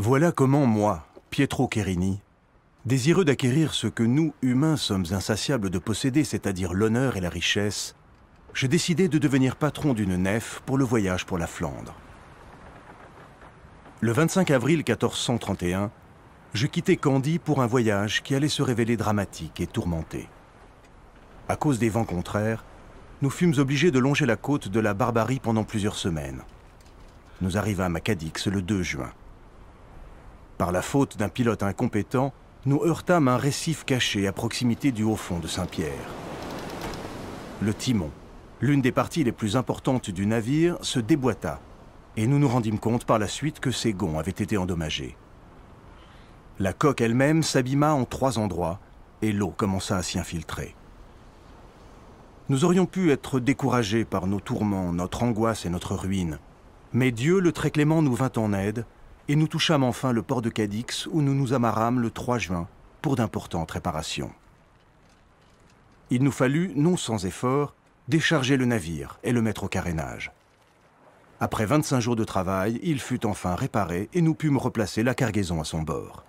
Voilà comment moi, Pietro Cherini, désireux d'acquérir ce que nous, humains, sommes insatiables de posséder, c'est-à-dire l'honneur et la richesse, je décidai de devenir patron d'une nef pour le voyage pour la Flandre. Le 25 avril 1431, je quittai Candie pour un voyage qui allait se révéler dramatique et tourmenté. À cause des vents contraires, nous fûmes obligés de longer la côte de la Barbarie pendant plusieurs semaines. Nous arrivâmes à Cadix le 2 juin. Par la faute d'un pilote incompétent, nous heurtâmes un récif caché à proximité du haut fond de Saint-Pierre. Le timon, l'une des parties les plus importantes du navire, se déboîta, et nous nous rendîmes compte par la suite que ses gonds avaient été endommagés. La coque elle-même s'abîma en 3 endroits, et l'eau commença à s'y infiltrer. Nous aurions pu être découragés par nos tourments, notre angoisse et notre ruine, mais Dieu le très clément nous vint en aide, et nous touchâmes enfin le port de Cadix où nous nous amarrâmes le 3 juin pour d'importantes réparations. Il nous fallut, non sans effort, décharger le navire et le mettre au carénage. Après 25 jours de travail, il fut enfin réparé et nous pûmes replacer la cargaison à son bord.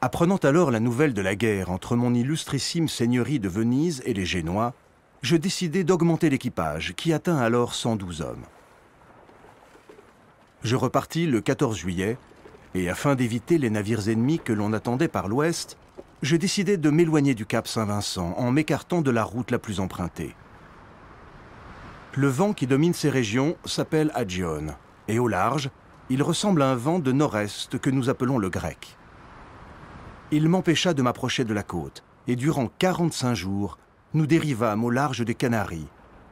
Apprenant alors la nouvelle de la guerre entre mon illustrissime seigneurie de Venise et les Génois, je décidai d'augmenter l'équipage, qui atteint alors 112 hommes. Je repartis le 14 juillet, et afin d'éviter les navires ennemis que l'on attendait par l'ouest, je décidai de m'éloigner du cap Saint-Vincent en m'écartant de la route la plus empruntée. Le vent qui domine ces régions s'appelle Agione, et au large, il ressemble à un vent de nord-est que nous appelons le grec. Il m'empêcha de m'approcher de la côte, et durant 45 jours, nous dérivâmes au large des Canaries,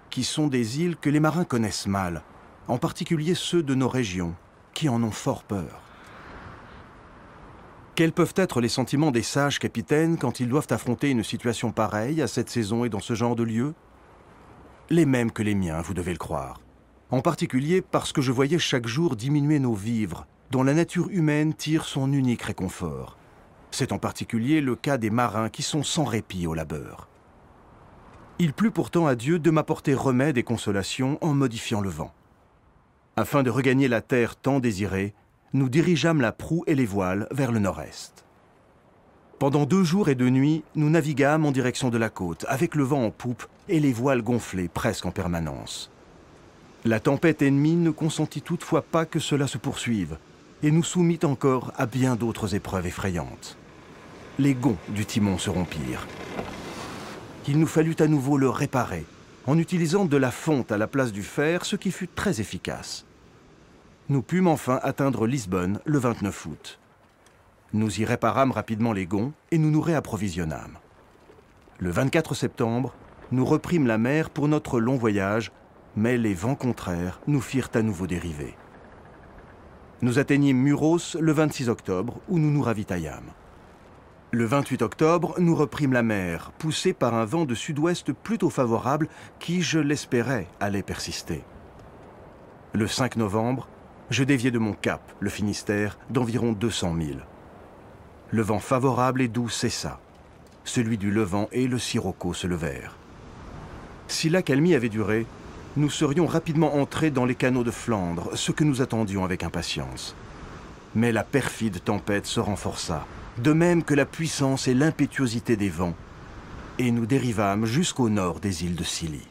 qui sont des îles que les marins connaissent mal, en particulier ceux de nos régions, qui en ont fort peur. Quels peuvent être les sentiments des sages capitaines quand ils doivent affronter une situation pareille à cette saison et dans ce genre de lieu? Les mêmes que les miens, vous devez le croire. En particulier parce que je voyais chaque jour diminuer nos vivres, dont la nature humaine tire son unique réconfort. C'est en particulier le cas des marins qui sont sans répit au labeur. Il plut pourtant à Dieu de m'apporter remède et consolation en modifiant le vent. Afin de regagner la terre tant désirée, nous dirigeâmes la proue et les voiles vers le nord-est. Pendant 2 jours et 2 nuits, nous naviguâmes en direction de la côte, avec le vent en poupe et les voiles gonflées presque en permanence. La tempête ennemie ne consentit toutefois pas que cela se poursuive, et nous soumit encore à bien d'autres épreuves effrayantes. Les gonds du timon se rompirent. Il nous fallut à nouveau le réparer, en utilisant de la fonte à la place du fer, ce qui fut très efficace. Nous pûmes enfin atteindre Lisbonne le 29 août. Nous y réparâmes rapidement les gonds et nous nous réapprovisionnâmes. Le 24 septembre, nous reprîmes la mer pour notre long voyage, mais les vents contraires nous firent à nouveau dériver. Nous atteignîmes Muros le 26 octobre, où nous nous ravitaillâmes. Le 28 octobre, nous reprîmes la mer, poussés par un vent de sud-ouest plutôt favorable qui, je l'espérais, allait persister. Le 5 novembre, je déviai de mon cap, le Finistère, d'environ 200 milles. Le vent favorable et doux cessa. Celui du Levant et le Sirocco se levèrent. Si l'accalmie avait duré, nous serions rapidement entrés dans les canaux de Flandre, ce que nous attendions avec impatience. Mais la perfide tempête se renforça, de même que la puissance et l'impétuosité des vents, et nous dérivâmes jusqu'au nord des îles de Scilly.